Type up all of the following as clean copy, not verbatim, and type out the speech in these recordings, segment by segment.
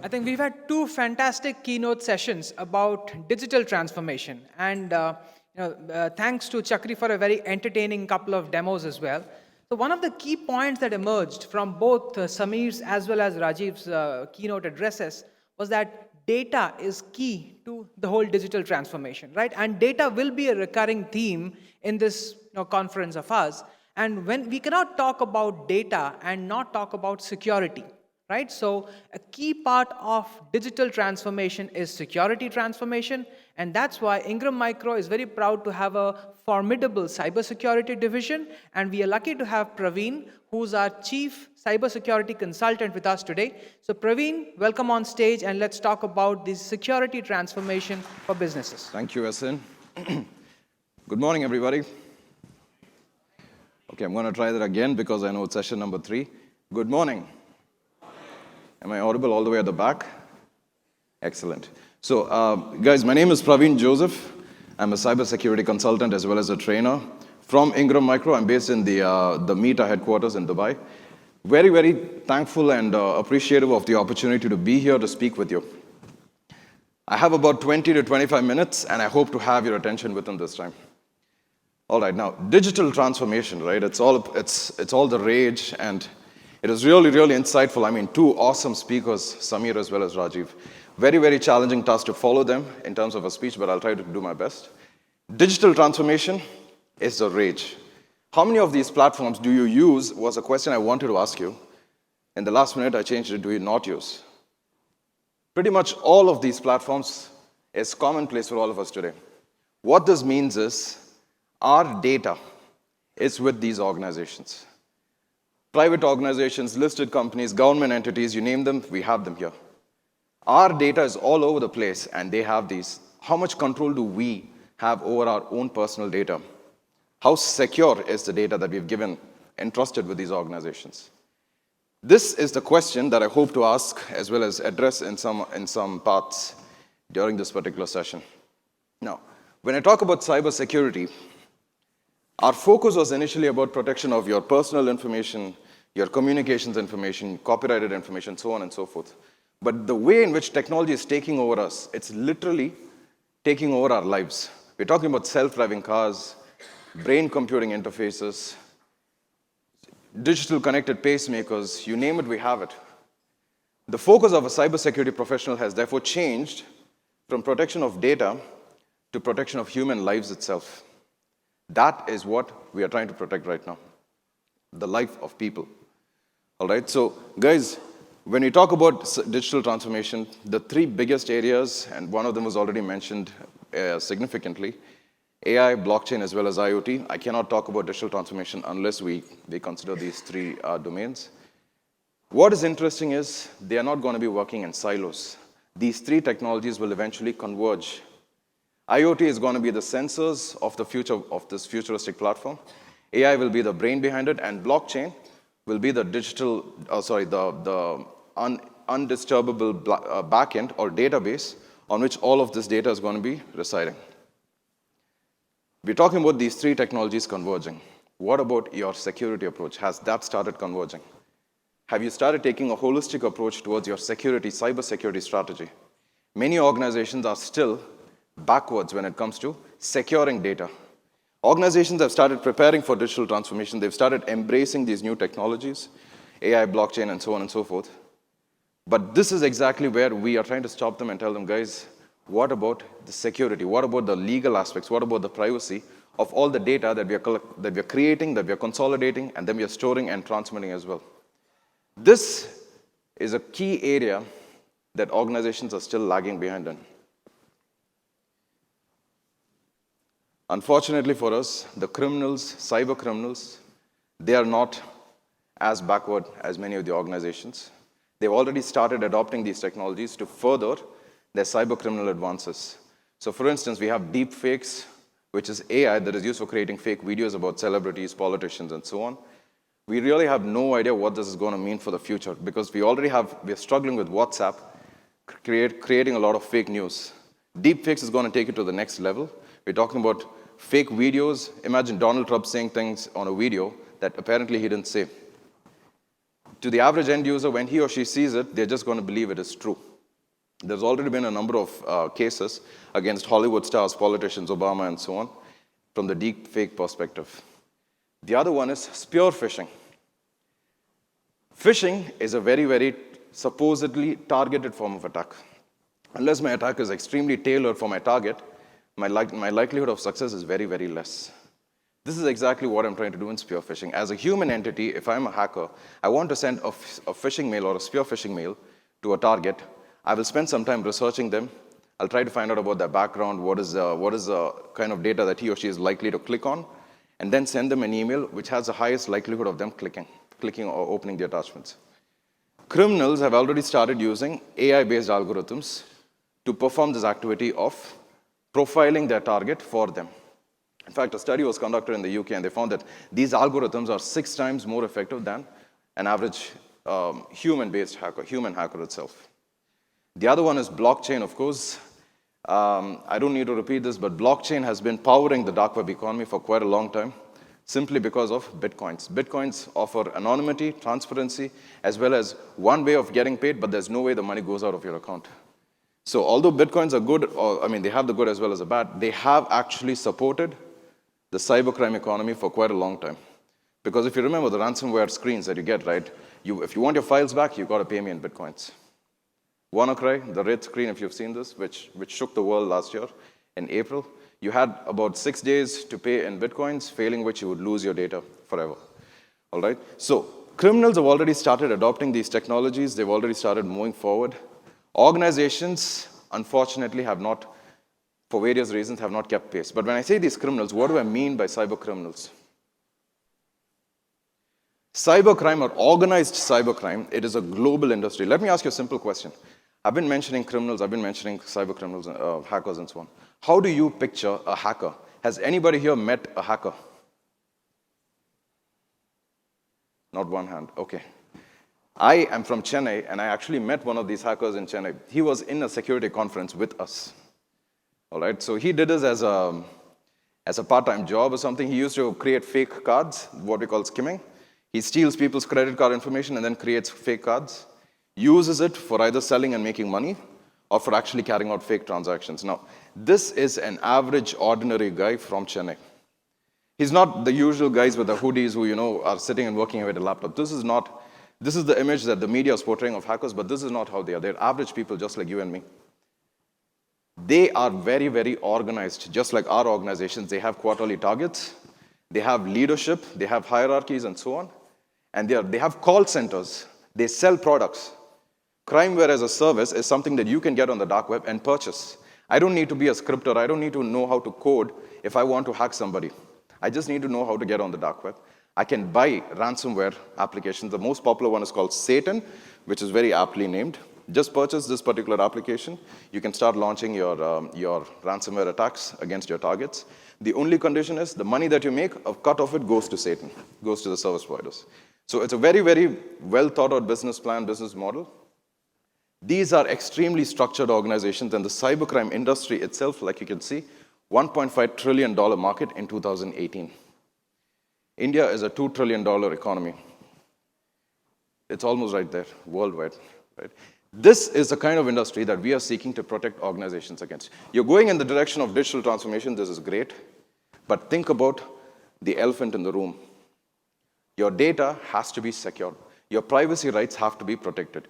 I think we've had two fantastic keynote sessions about digital transformation. And thanks to Chakri for a very entertaining couple of demos as well. So one of the key points that emerged from both Sameer's as well as Rajiv's keynote addresses was that data is key to the whole digital transformation, right? And data will be a recurring theme in this conference of ours. And when we cannot talk about data and not talk about security, right? So a key part of digital transformation is security transformation, and that's why Ingram Micro is very proud to have a formidable cybersecurity division, and we are lucky to have Praveen, who's our Chief Cybersecurity Consultant with us today. So Praveen, welcome on stage, and let's talk about this security transformation for businesses. Thank you, Yasin. Good morning, everybody. Okay, I'm going to try that again because I know it's session number 3. Good morning. Am I audible all the way at the back? Excellent. So, guys, my name is Praveen Joseph. I'm a cybersecurity consultant as well as a trainer from Ingram Micro. I'm based in the Meta headquarters in Dubai. Very, very thankful and appreciative of the opportunity to be here to speak with you. I have about 20 to 25 minutes, and I hope to have your attention within this time. All right, now, digital transformation, right? It's all the rage, and it was really, really insightful. I mean, 2 awesome speakers, Sameer as well as Rajiv. Very, very challenging task to follow them in terms of a speech, but I'll try to do my best. Digital transformation is the rage. How many of these platforms do you use was a question I wanted to ask you. In the last minute, I changed it, do you not use? Pretty much all of these platforms is commonplace for all of us today. What this means is our data is with these organizations. Private organizations, listed companies, government entities, you name them, we have them here. Our data is all over the place, and they have these. How much control do we have over our own personal data? How secure is the data that we've given, entrusted with these organizations? This is the question that I hope to ask as well as address in some parts during this particular session. Now, when I talk about cybersecurity, our focus was initially about protection of your personal information, your communications information, copyrighted information, so on and so forth. But the way in which technology is taking over us, it's literally taking over our lives. We're talking about self-driving cars, brain computing interfaces, digital connected pacemakers, you name it, we have it. The focus of a cybersecurity professional has therefore changed from protection of data to protection of human lives itself. That is what we are trying to protect right now, the life of people. All right, so guys, when we talk about digital transformation, the 3 biggest areas, and one of them was already mentioned significantly, AI, blockchain, as well as IoT. I cannot talk about digital transformation unless we consider these 3 domains. What is interesting is they are not going to be working in silos. These 3 technologies will eventually converge. IoT is going to be the sensors of the future of this futuristic platform. AI will be the brain behind it, and blockchain will be the undisturbable backend or database on which all of this data is going to be residing. We're talking about these 3 technologies converging. What about your security approach? Has that started converging? Have you started taking a holistic approach towards your cybersecurity strategy? Many organizations are still backwards when it comes to securing data. Organizations have started preparing for digital transformation. They've started embracing these new technologies, AI, blockchain, and so on and so forth. But this is exactly where we are trying to stop them and tell them, guys, what about the security? What about the legal aspects? What about the privacy of all the data that we are creating, that we are consolidating, and then we are storing and transmitting as well? This is a key area that organizations are still lagging behind in. Unfortunately for us, the criminals, cyber criminals, they are not as backward as many of the organizations. They've already started adopting these technologies to further their cyber criminal advances. So for instance, we have deep fakes, which is AI that is used for creating fake videos about celebrities, politicians, and so on. We really have no idea what this is going to mean for the future because we're struggling with WhatsApp, creating a lot of fake news. Deep fakes is going to take it to the next level. We're talking about fake videos. Imagine Donald Trump saying things on a video that apparently he didn't say. To the average end user, when he or she sees it, they're just going to believe it is true. There's already been a number of cases against Hollywood stars, politicians, Obama, and so on, from the deep fake perspective. The other one is spear phishing. Phishing is a very, very supposedly targeted form of attack. Unless my attack is extremely tailored for my target, my likelihood of success is very, very less. This is exactly what I'm trying to do in spear phishing. As a human entity, if I'm a hacker, I want to send a phishing mail or a spear phishing mail to a target. I will spend some time researching them. I'll try to find out about their background, what is the kind of data that he or she is likely to click on, and then send them an email which has the highest likelihood of them clicking or opening the attachments. Criminals have already started using AI-based algorithms to perform this activity of profiling their target for them. In fact, a study was conducted in the UK, and they found that these algorithms are 6 times more effective than an average human hacker itself. The other one is blockchain, of course. I don't need to repeat this, but blockchain has been powering the dark web economy for quite a long time, simply because of bitcoins. Bitcoins offer anonymity, transparency, as well as one way of getting paid, but there's no way the money goes out of your account. So although bitcoins are good, they have the good as well as the bad, they have actually supported the cybercrime economy for quite a long time. Because if you remember the ransomware screens that you get, right, if you want your files back, you've got to pay me in bitcoins. WannaCry, the red screen, if you've seen this, which shook the world last year in April, you had about 6 days to pay in bitcoins, failing which you would lose your data forever. All right? So criminals have already started adopting these technologies. They've already started moving forward. Organizations, unfortunately, have not, for various reasons, have not kept pace. But when I say these criminals, what do I mean by cyber criminals? Cybercrime or organized cybercrime, it is a global industry. Let me ask you a simple question. I've been mentioning criminals, I've been mentioning cyber criminals, hackers and so on. How do you picture a hacker? Has anybody here met a hacker? Not one hand, okay. I am from Chennai, and I actually met one of these hackers in Chennai. He was in a security conference with us. All right, so he did this as a part-time job or something. He used to create fake cards, what we call skimming. He steals people's credit card information and then creates fake cards, uses it for either selling and making money or for actually carrying out fake transactions. Now, this is an average, ordinary guy from Chennai. He's not the usual guys with the hoodies who, are sitting and working with a laptop. This is the image that the media is portraying of hackers, but this is not how they are. They're average people just like you and me. They are very, very organized, just like our organizations. They have quarterly targets, they have leadership, they have hierarchies and so on, and they have call centers. They sell products. Crimeware as a service is something that you can get on the dark web and purchase. I don't need to be a scripter. I don't need to know how to code if I want to hack somebody. I just need to know how to get on the dark web. I can buy ransomware applications. The most popular one is called Satan, which is very aptly named. Just purchase this particular application. You can start launching your ransomware attacks against your targets. The only condition is the money that you make, a cut of it goes to Satan, goes to the service providers. So it's a very, very well thought out business plan, business model. These are extremely structured organizations, and the cybercrime industry itself, like you can see, $1.5 trillion market in 2018. India is a $2 trillion economy. It's almost right there, worldwide. Right? This is the kind of industry that we are seeking to protect organizations against. You're going in the direction of digital transformation, this is great, but think about the elephant in the room. Your data has to be secured. Your privacy rights have to be protected.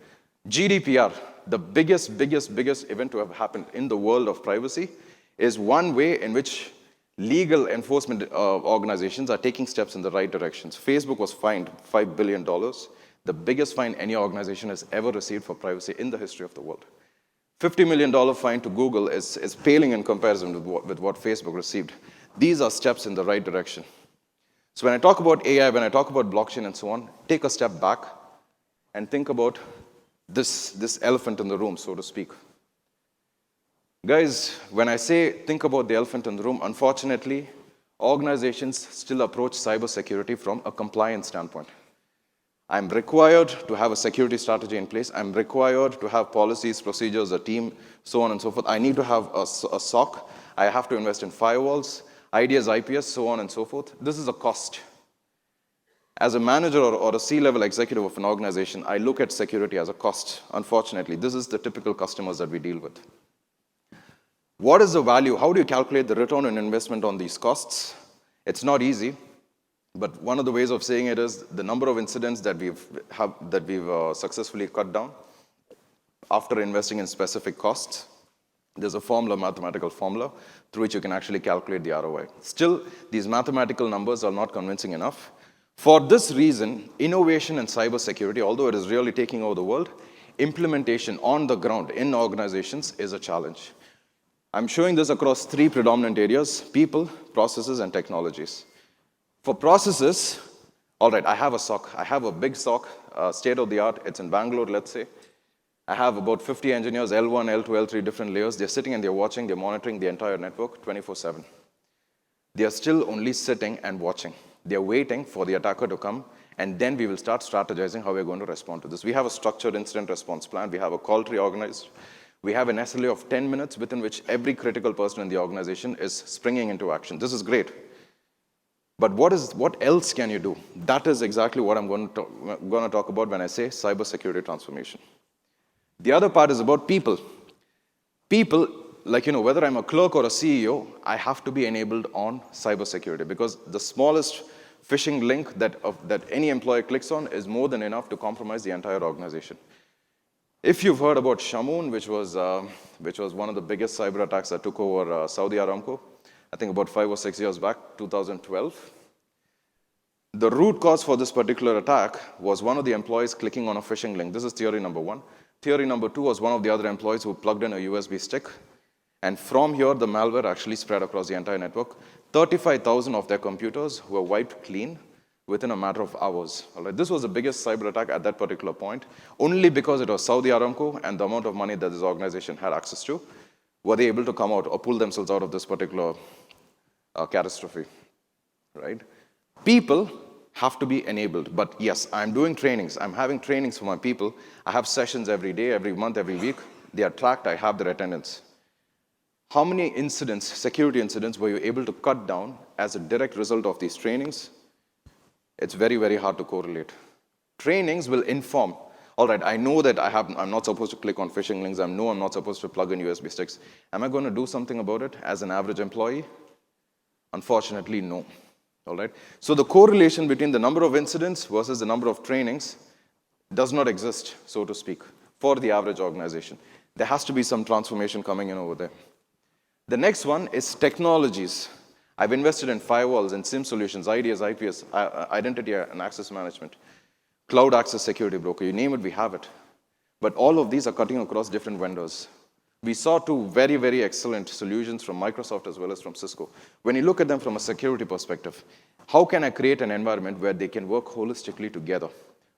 GDPR, the biggest event to have happened in the world of privacy, is one way in which legal enforcement organizations are taking steps in the right directions. Facebook was fined $5 billion, the biggest fine any organization has ever received for privacy in the history of the world. $50 million fine to Google is paling in comparison with what Facebook received. These are steps in the right direction. So when I talk about AI, when I talk about blockchain and so on, take a step back and think about this elephant in the room, so to speak. Guys, when I say think about the elephant in the room, unfortunately, organizations still approach cybersecurity from a compliance standpoint. I'm required to have a security strategy in place. I'm required to have policies, procedures, a team, so on and so forth. I need to have a SOC. I have to invest in firewalls, IDS, IPS, so on and so forth. This is a cost. As a manager or a C-level executive of an organization, I look at security as a cost. Unfortunately, this is the typical customers that we deal with. What is the value? How do you calculate the return on investment on these costs? It's not easy, but one of the ways of saying it is the number of incidents that we've successfully cut down after investing in specific costs. There's a formula, mathematical formula, through which you can actually calculate the ROI. Still, these mathematical numbers are not convincing enough. For this reason, innovation in cybersecurity, although it is really taking over the world, implementation on the ground in organizations is a challenge. I'm showing this across 3 predominant areas: people, processes, and technologies. For processes, all right, I have a SOC. I have a big SOC, state of the art. It's in Bangalore, let's say. I have about 50 engineers, L1, L2, L3, different layers. They're sitting and they're watching, they're monitoring the entire network 24/7. They are still only sitting and watching. They're waiting for the attacker to come, and then we will start strategizing how we're going to respond to this. We have a structured incident response plan. We have a call tree organized. We have an SLA of 10 minutes within which every critical person in the organization is springing into action. This is great. But what else can you do? That is exactly what I'm going to talk about when I say cybersecurity transformation. The other part is about people. People, like, whether I'm a clerk or a CEO, I have to be enabled on cybersecurity, because the smallest phishing link that any employee clicks on is more than enough to compromise the entire organization. If you've heard about Shamoon, which was one of the biggest cyber attacks that took over Saudi Aramco, I think about 5 or 6 years back, 2012. The root cause for this particular attack was one of the employees clicking on a phishing link. This is theory number 1. Theory number 2 was one of the other employees who plugged in a USB stick. And from here, the malware actually spread across the entire network. 35,000 of their computers were wiped clean within a matter of hours. All right, this was the biggest cyber attack at that particular point. Only because it was Saudi Aramco and the amount of money that this organization had access to, were they able to come out or pull themselves out of this particular catastrophe, right? People have to be enabled. But yes, I'm doing trainings. I'm having trainings for my people. I have sessions every day, every month, every week. They are tracked. I have their attendance. How many incidents, security incidents, were you able to cut down as a direct result of these trainings? It's very, very hard to correlate. Trainings will inform. All right, I know that I'm not supposed to click on phishing links. I know I'm not supposed to plug in USB sticks. Am I going to do something about it as an average employee? Unfortunately, no. All right. So the correlation between the number of incidents versus the number of trainings does not exist, so to speak, for the average organization. There has to be some transformation coming in over there. The next one is technologies. I've invested in firewalls and SIM solutions, IDS, IPS, identity and access management, cloud access security broker. You name it, we have it. But all of these are cutting across different vendors. We saw 2 very, very excellent solutions from Microsoft as well as from Cisco. When you look at them from a security perspective, how can I create an environment where they can work holistically together?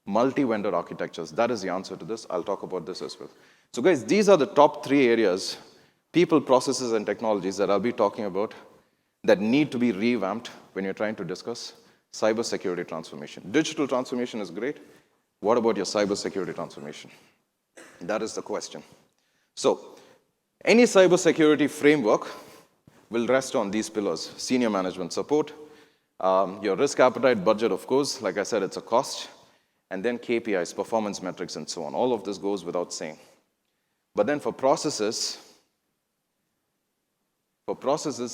Multi-vendor architectures, that is the answer to this. I'll talk about this as well. So guys, these are the top 3 areas, people, processes, and technologies that I'll be talking about that need to be revamped when you're trying to discuss cybersecurity transformation. Digital transformation is great. What about your cybersecurity transformation? That is the question. So, any cybersecurity framework will rest on these pillars: senior management support, your risk appetite, budget, of course. Like I said, it's a cost. And then KPIs, performance metrics, and so on. All of this goes without saying. But then for processes,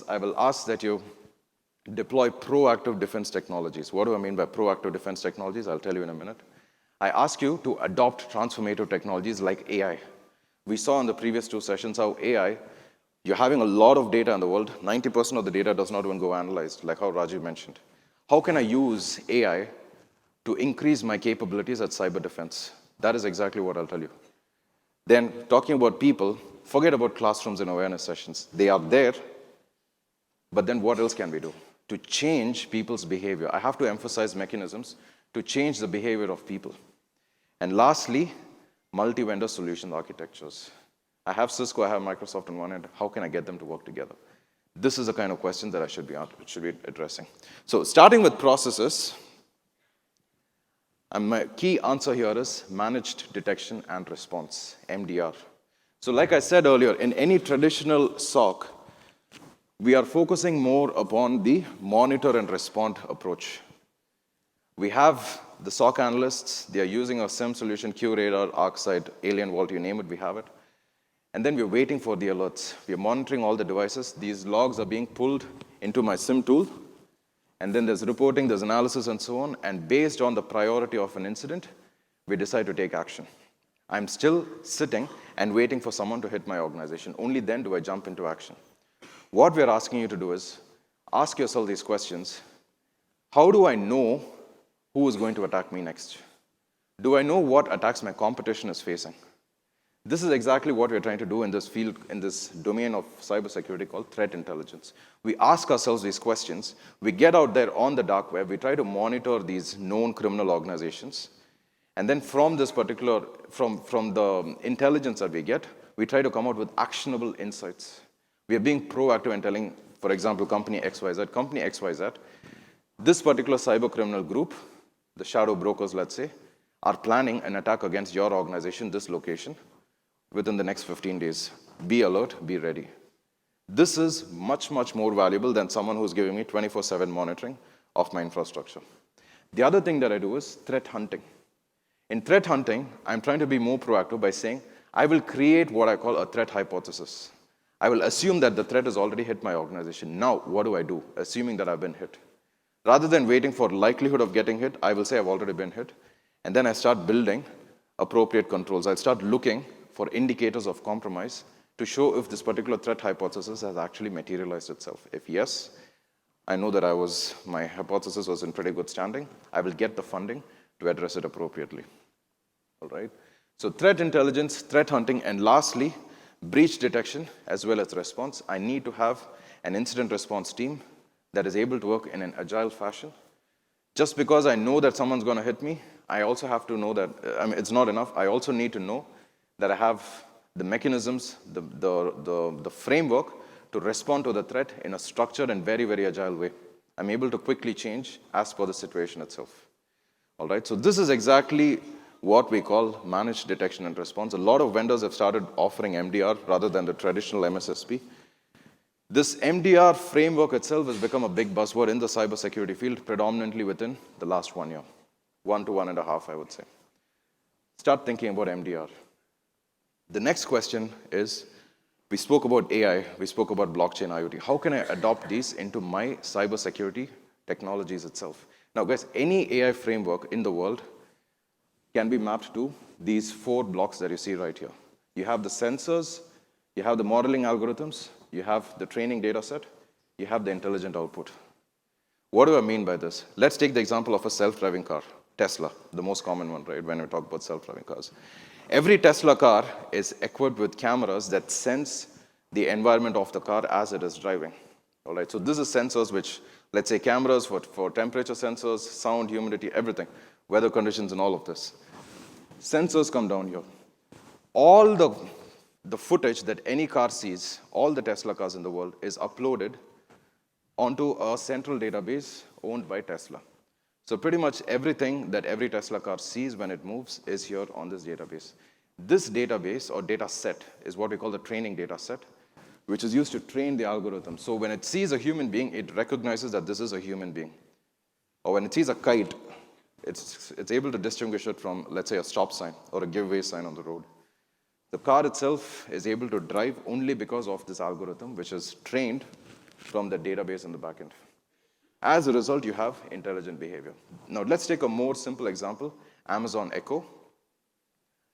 I will ask that you deploy proactive defense technologies. What do I mean by proactive defense technologies? I'll tell you in a minute. I ask you to adopt transformative technologies like AI. We saw in the previous 2 sessions how AI, you're having a lot of data in the world. 90% of the data does not even go analyzed, like how Rajiv mentioned. How can I use AI to increase my capabilities at cyber defense? That is exactly what I'll tell you. Then, talking about people, forget about classrooms and awareness sessions. They are there, but then what else can we do to change people's behavior? I have to emphasize mechanisms to change the behavior of people. And lastly, multi-vendor solution architectures. I have Cisco, I have Microsoft on one end. How can I get them to work together? This is the kind of question that I should be addressing. So starting with processes, and my key answer here is managed detection and response, MDR. So like I said earlier, in any traditional SOC, we are focusing more upon the monitor and respond approach. We have the SOC analysts. They are using our SIM solution, QRadar, ArcSight, Alien Vault, you name it, we have it. And then we're waiting for the alerts. We're monitoring all the devices. These logs are being pulled into my SIM tool. And then there's reporting, there's analysis, and so on. And based on the priority of an incident, we decide to take action. I'm still sitting and waiting for someone to hit my organization. Only then do I jump into action. What we're asking you to do is ask yourself these questions. How do I know who is going to attack me next? Do I know what attacks my competition is facing? This is exactly what we're trying to do in this field, in this domain of cybersecurity called threat intelligence. We ask ourselves these questions. We get out there on the dark web. We try to monitor these known criminal organizations. And then from this particular, from the intelligence that we get, we try to come out with actionable insights. We are being proactive and telling, for example, company XYZ, this particular cyber criminal group, the shadow brokers, let's say, are planning an attack against your organization, this location, within the next 15 days. Be alert, be ready. This is much, much more valuable than someone who's giving me 24/7 monitoring of my infrastructure. The other thing that I do is threat hunting. In threat hunting, I'm trying to be more proactive by saying, I will create what I call a threat hypothesis. I will assume that the threat has already hit my organization. Now, what do I do, assuming that I've been hit? Rather than waiting for likelihood of getting hit, I will say I've already been hit. And then I start building appropriate controls. I'll start looking for indicators of compromise to show if this particular threat hypothesis has actually materialized itself. If yes, I know that my hypothesis was in pretty good standing. I will get the funding to address it appropriately. All right? So threat intelligence, threat hunting, and lastly, breach detection as well as response. I need to have an incident response team that is able to work in an agile fashion. Just because I know that someone's going to hit me, I also have to know that, it's not enough. I also need to know that I have the mechanisms, the framework to respond to the threat in a structured and very, very agile way. I'm able to quickly change as per the situation itself. All right, so this is exactly what we call managed detection and response. A lot of vendors have started offering MDR rather than the traditional MSSP. This MDR framework itself has become a big buzzword in the cybersecurity field, predominantly within the last 1 year. 1 to 1.5, I would say. Start thinking about MDR. The next question is, we spoke about AI, we spoke about blockchain IoT. How can I adopt these into my cybersecurity technologies itself? Now, guys, any AI framework in the world can be mapped to these 4 blocks that you see right here. You have the sensors, you have the modeling algorithms, you have the training data set, you have the intelligent output. What do I mean by this? Let's take the example of a self-driving car, Tesla, the most common one, right, when we talk about self-driving cars. Every Tesla car is equipped with cameras that sense the environment of the car as it is driving. All right, so this is sensors which, let's say cameras for temperature sensors, sound, humidity, everything, weather conditions and all of this. Sensors come down here. All the footage that any car sees, all the Tesla cars in the world, is uploaded onto a central database owned by Tesla. So pretty much everything that every Tesla car sees when it moves is here on this database. This database or data set is what we call the training data set, which is used to train the algorithm. So when it sees a human being, it recognizes that this is a human being. Or when it sees a kite, it's able to distinguish it from, let's say, a stop sign or a give way sign on the road. The car itself is able to drive only because of this algorithm, which is trained from the database in the backend. As a result, you have intelligent behavior. Now, let's take a more simple example, Amazon Echo.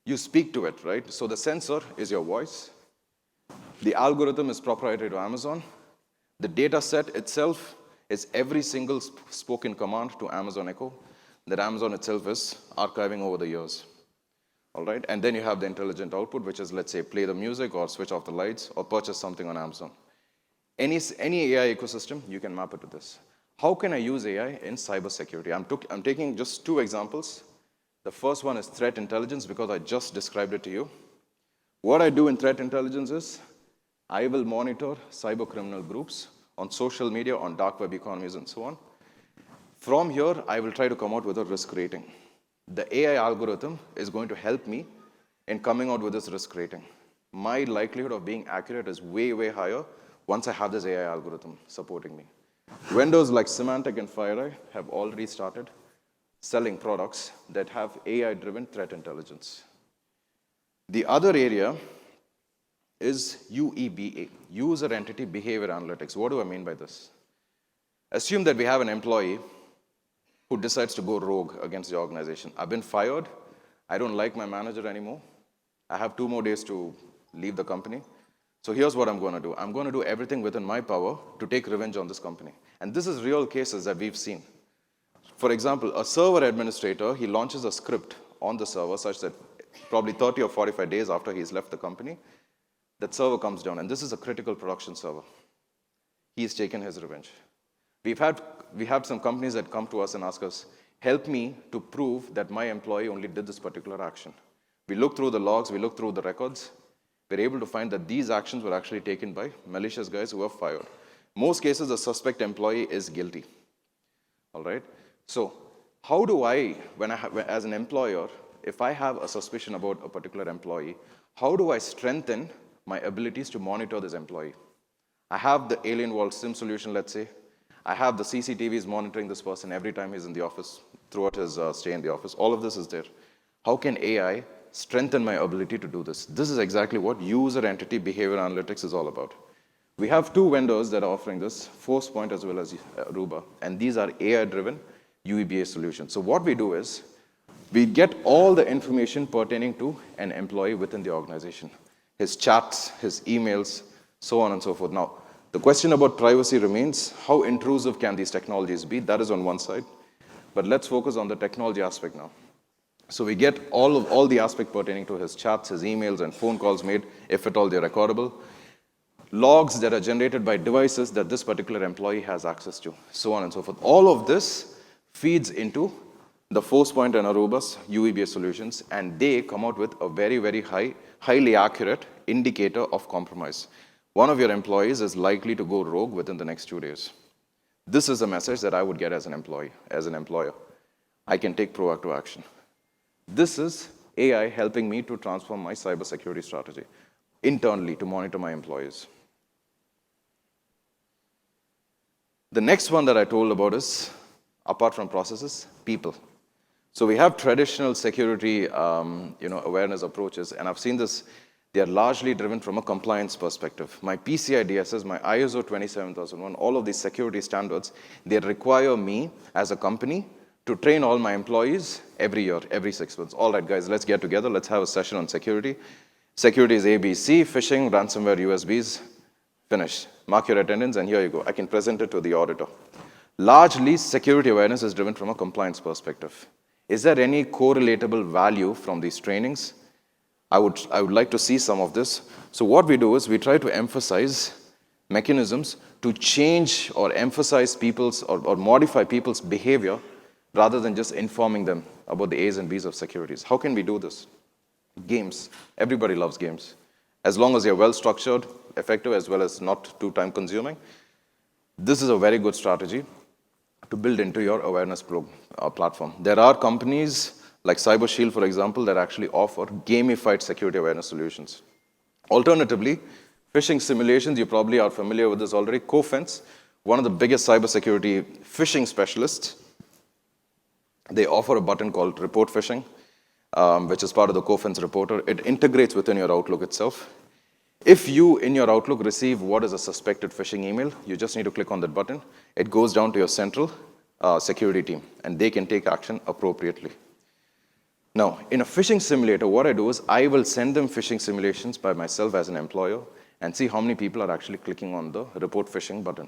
You speak to it, right? So the sensor is your voice. The algorithm is proprietary to Amazon. The data set itself is every single spoken command to Amazon Echo that Amazon itself is archiving over the years. All right? And then you have the intelligent output, which is, let's say, play the music or switch off the lights or purchase something on Amazon. Any AI ecosystem, you can map it to this. How can I use AI in cybersecurity? I'm taking just 2 examples. The first one is threat intelligence, because I just described it to you. What I do in threat intelligence is I will monitor cyber criminal groups on social media, on dark web economies, and so on. From here, I will try to come out with a risk rating. The AI algorithm is going to help me in coming out with this risk rating. My likelihood of being accurate is way, way higher once I have this AI algorithm supporting me. Vendors like Symantec and FireEye have already started selling products that have AI-driven threat intelligence. The other area is UEBA, User Entity Behavior Analytics. What do I mean by this? Assume that we have an employee who decides to go rogue against the organization. I've been fired. I don't like my manager anymore. I have 2 more days to leave the company. So here's what I'm going to do. I'm going to do everything within my power to take revenge on this company. And this is real cases that we've seen. For example, a server administrator, he launches a script on the server such that probably 30 or 45 days after he's left the company, that server comes down. And this is a critical production server. He's taken his revenge. We have some companies that come to us and ask us, help me to prove that my employee only did this particular action. We look through the logs, we look through the records. We're able to find that these actions were actually taken by malicious guys who were fired. Most cases, the suspect employee is guilty. All right? So how do I, as an employer, if I have a suspicion about a particular employee, how do I strengthen my abilities to monitor this employee? I have the Alien Vault SIM solution, let's say. I have the CCTVs monitoring this person every time he's in the office, throughout his stay in the office. All of this is there. How can AI strengthen my ability to do this? This is exactly what user entity behavior analytics is all about. We have 2 vendors that are offering this, Forcepoint as well as Aruba, and these are AI-driven UEBA solutions. So what we do is, we get all the information pertaining to an employee within the organization, his chats, his emails, so on and so forth. Now, the question about privacy remains, how intrusive can these technologies be? That is on one side. But let's focus on the technology aspect now. So we get all the aspect pertaining to his chats, his emails, and phone calls made, if at all they're recordable. Logs that are generated by devices that this particular employee has access to, so on and so forth. All of this feeds into the Forcepoint and Aruba's UEBA solutions, and they come out with a very, very highly accurate indicator of compromise. One of your employees is likely to go rogue within the next 2 days. This is a message that I would get as an employee, as an employer. I can take proactive action. This is AI helping me to transform my cybersecurity strategy internally to monitor my employees. The next one that I told about is, apart from processes, people. So we have traditional security awareness approaches, and I've seen this. They are largely driven from a compliance perspective. My PCI DSS, my ISO 27001, all of these security standards, they require me as a company to train all my employees every year, every 6 months. All right, guys, let's get together. Let's have a session on security. Security is ABC, phishing, ransomware, USBs, finished. Mark your attendance, and here you go. I can present it to the auditor. Largely, security awareness is driven from a compliance perspective. Is there any correlatable value from these trainings? I would like to see some of this. So what we do is we try to emphasize mechanisms to change or emphasize people's or modify people's behavior rather than just informing them about the A's and B's of securities. How can we do this? Games. Everybody loves games. As long as they're well-structured, effective, as well as not too time-consuming, this is a very good strategy to build into your awareness platform. There are companies like CyberShield, for example, that actually offer gamified security awareness solutions. Alternatively, phishing simulations, you probably are familiar with this already. Cofense, one of the biggest cybersecurity phishing specialists, they offer a button called Report Phishing, which is part of the Cofense reporter. It integrates within your Outlook itself. If you, in your Outlook, receive what is a suspected phishing email, you just need to click on that button. It goes down to your central security team, and they can take action appropriately. Now, in a phishing simulator, what I do is I will send them phishing simulations by myself as an employer and see how many people are actually clicking on the report phishing button.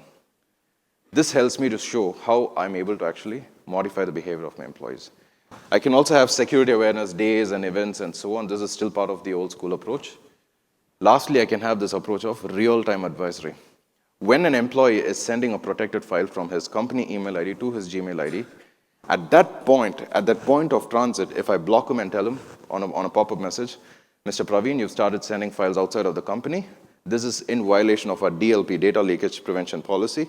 This helps me to show how I'm able to actually modify the behavior of my employees. I can also have security awareness days and events and so on. This is still part of the old school approach. Lastly, I can have this approach of real-time advisory. When an employee is sending a protected file from his company email ID to his Gmail ID, at that point of transit, if I block him and tell him on a pop-up message, Mr. Praveen, you've started sending files outside of the company. This is in violation of our DLP, data leakage prevention policy.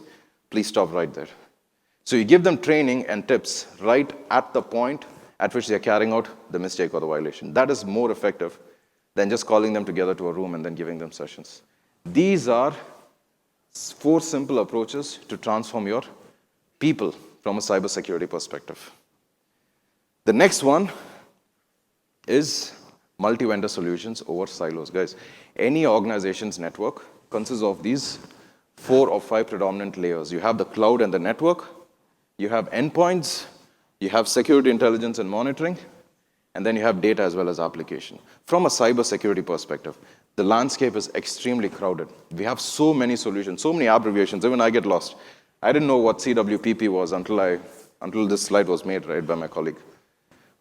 Please stop right there. So you give them training and tips right at the point at which they're carrying out the mistake or the violation. That is more effective than just calling them together to a room and then giving them sessions. These are 4 simple approaches to transform your people from a cybersecurity perspective. The next one is multi-vendor solutions over silos. Guys, any organization's network consists of these 4 or 5 predominant layers. You have the cloud and the network, you have endpoints, you have security intelligence and monitoring, and then you have data as well as application. From a cybersecurity perspective, the landscape is extremely crowded. We have so many solutions, so many abbreviations, even I get lost. I didn't know what CWPP was until this slide was made, right, by my colleague.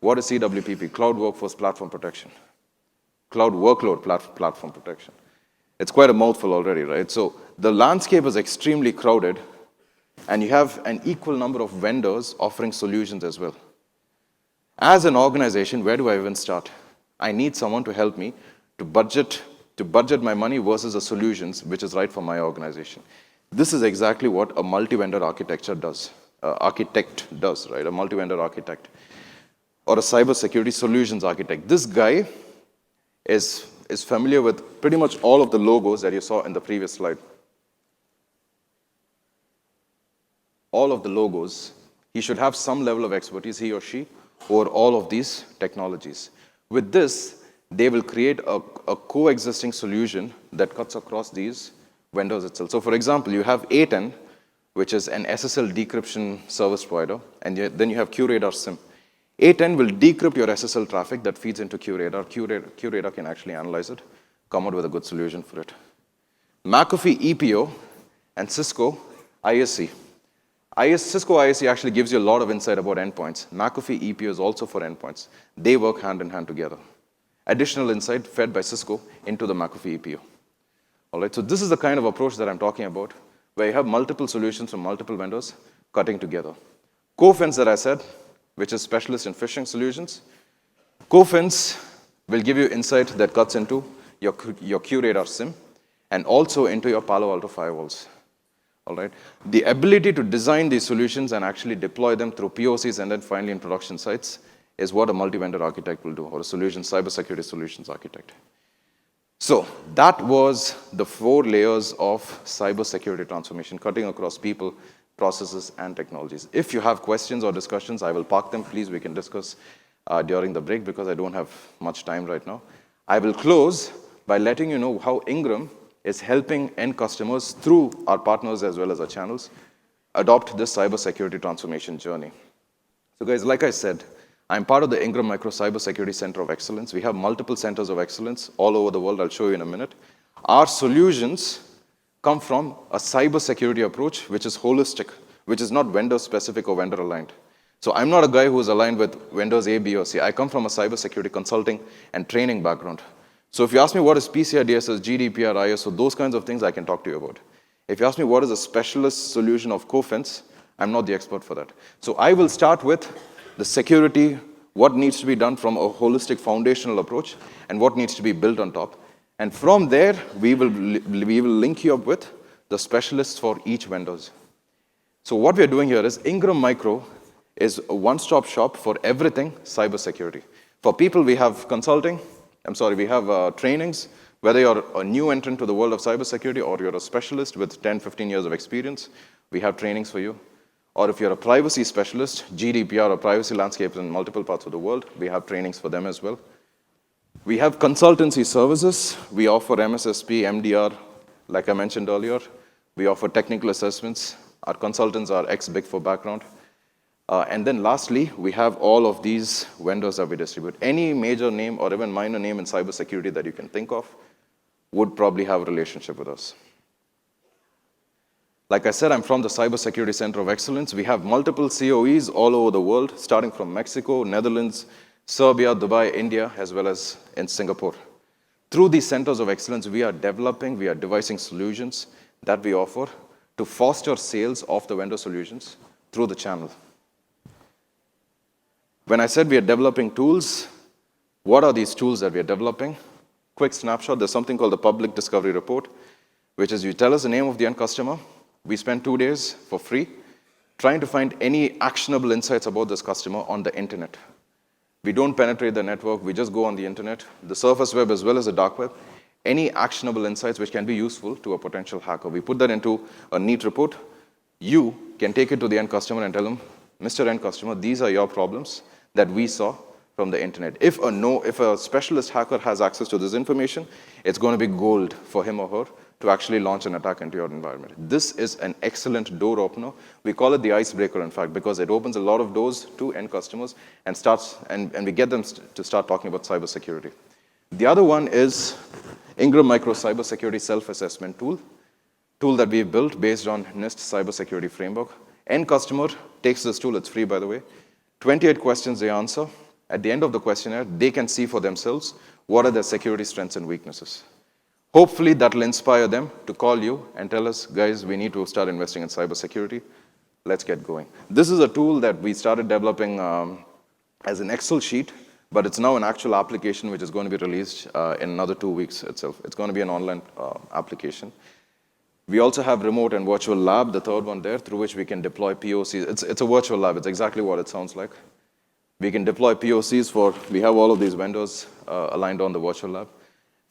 What is CWPP? Cloud Workforce Platform Protection. Cloud Workload Platform Protection. It's quite a mouthful already, right? So the landscape is extremely crowded, and you have an equal number of vendors offering solutions as well. As an organization, where do I even start? I need someone to help me to budget my money versus the solutions which is right for my organization. This is exactly what a multi-vendor architecture does. Architect does, right? A multi-vendor architect or a cybersecurity solutions architect. This guy is familiar with pretty much all of the logos that you saw in the previous slide. All of the logos, he should have some level of expertise, he or she, over all of these technologies. With this, they will create a coexisting solution that cuts across these vendors itself. So for example, you have A10, which is an SSL decryption service provider, and then you have QRadar SIM. A10 will decrypt your SSL traffic that feeds into QRadar. QRadar can actually analyze it, come out with a good solution for it. McAfee EPO and Cisco ISC. Cisco ISC actually gives you a lot of insight about endpoints. McAfee EPO is also for endpoints. They work hand in hand together. Additional insight fed by Cisco into the McAfee EPO. All right, so this is the kind of approach that I'm talking about, where you have multiple solutions from multiple vendors cutting together. Cofense that I said, which is specialist in phishing solutions. Cofense will give you insight that cuts into your QRadar SIM and also into your Palo Alto firewalls. All right. The ability to design these solutions and actually deploy them through POCs and then finally in production sites is what a multi-vendor architect will do, or a cybersecurity solutions architect. So that was the 4 layers of cybersecurity transformation, cutting across people, processes, and technologies. If you have questions or discussions, I will park them. Please, we can discuss during the break because I don't have much time right now. I will close by letting you know how Ingram is helping end customers through our partners as well as our channels adopt this cybersecurity transformation journey. So guys, like I said, I'm part of the Ingram Micro Cybersecurity Center of Excellence. We have multiple centers of excellence all over the world. I'll show you in a minute. Our solutions come from a cybersecurity approach, which is holistic, which is not vendor-specific or vendor-aligned. So I'm not a guy who's aligned with vendors A, B, or C. I come from a cybersecurity consulting and training background. So if you ask me what is PCI DSS, GDPR, ISO, those kinds of things I can talk to you about. If you ask me what is a specialist solution of Cofense, I'm not the expert for that. So I will start with the security, what needs to be done from a holistic foundational approach, and what needs to be built on top. And from there, we will link you up with the specialists for each vendors. So what we're doing here is Ingram Micro is a one-stop shop for everything cybersecurity. For people, we have consulting. We have trainings. Whether you're a new entrant to the world of cybersecurity or you're a specialist with 10, 15 years of experience, we have trainings for you. Or if you're a privacy specialist, GDPR or privacy landscapes in multiple parts of the world, we have trainings for them as well. We have consultancy services. We offer MSSP, MDR, like I mentioned earlier. We offer technical assessments. Our consultants are ex-Big Four background. And then lastly, we have all of these vendors that we distribute. Any major name or even minor name in cybersecurity that you can think of would probably have a relationship with us. Like I said, I'm from the Cybersecurity Center of Excellence. We have multiple COEs all over the world, starting from Mexico, Netherlands, Serbia, Dubai, India, as well as in Singapore. Through these centers of excellence, we are devising solutions that we offer to foster sales of the vendor solutions through the channel. When I said we are developing tools, what are these tools that we are developing? Quick snapshot, there's something called the Public Discovery Report, which is you tell us the name of the end customer. We spend 2 days for free trying to find any actionable insights about this customer on the internet. We don't penetrate the network, we just go on the internet, the surface web as well as the dark web, any actionable insights which can be useful to a potential hacker. We put that into a neat report. You can take it to the end customer and tell them, Mr. End Customer, these are your problems. that we saw from the internet. If a specialist hacker has access to this information, it's going to be gold for him or her to actually launch an attack into your environment. This is an excellent door opener. We call it the icebreaker, in fact, because it opens a lot of doors to end customers and we get them to start talking about cybersecurity. The other one is Ingram Micro Cybersecurity Self-Assessment tool that we built based on NIST Cybersecurity Framework. End customer takes this tool, it's free by the way, 28 questions they answer. At the end of the questionnaire, they can see for themselves what are their security strengths and weaknesses. Hopefully that'll inspire them to call you and tell us, guys, we need to start investing in cybersecurity. Let's get going. This is a tool that we started developing as an Excel sheet, but it's now an actual application which is going to be released in another 2 weeks itself. It's going to be an online application. We also have remote and virtual lab, the third one there, through which we can deploy POCs. It's a virtual lab. It's exactly what it sounds like. We can deploy POCs we have all of these vendors aligned on the virtual lab.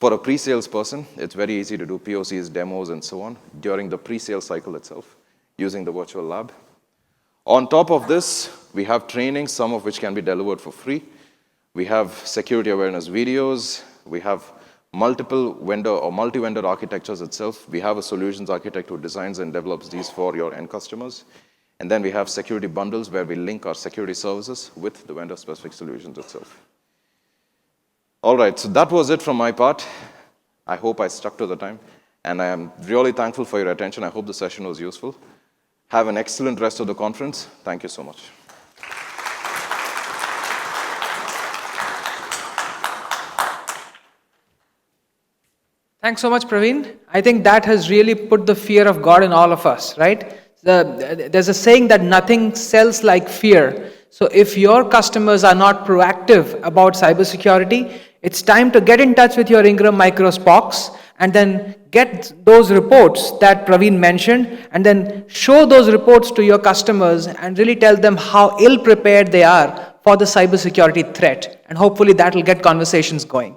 For a pre-sales person, it's very easy to do POCs, demos, and so on during the pre-sales cycle itself using the virtual lab. On top of this, we have training, some of which can be delivered for free. We have security awareness videos. We have multiple vendor or multi-vendor architectures itself. We have a solutions architect who designs and develops these for your end customers. And then we have security bundles where we link our security services with the vendor-specific solutions itself. All right, so that was it from my part. I hope I stuck to the time. And I am really thankful for your attention. I hope the session was useful. Have an excellent rest of the conference. Thank you so much. Thanks so much, Praveen. I think that has really put the fear of God in all of us, right? There's a saying that nothing sells like fear. So if your customers are not proactive about cybersecurity, it's time to get in touch with your Ingram Micro SPOCs and then get those reports that Praveen mentioned and then show those reports to your customers and really tell them how ill prepared they are for the cybersecurity threat. And hopefully that will get conversations going.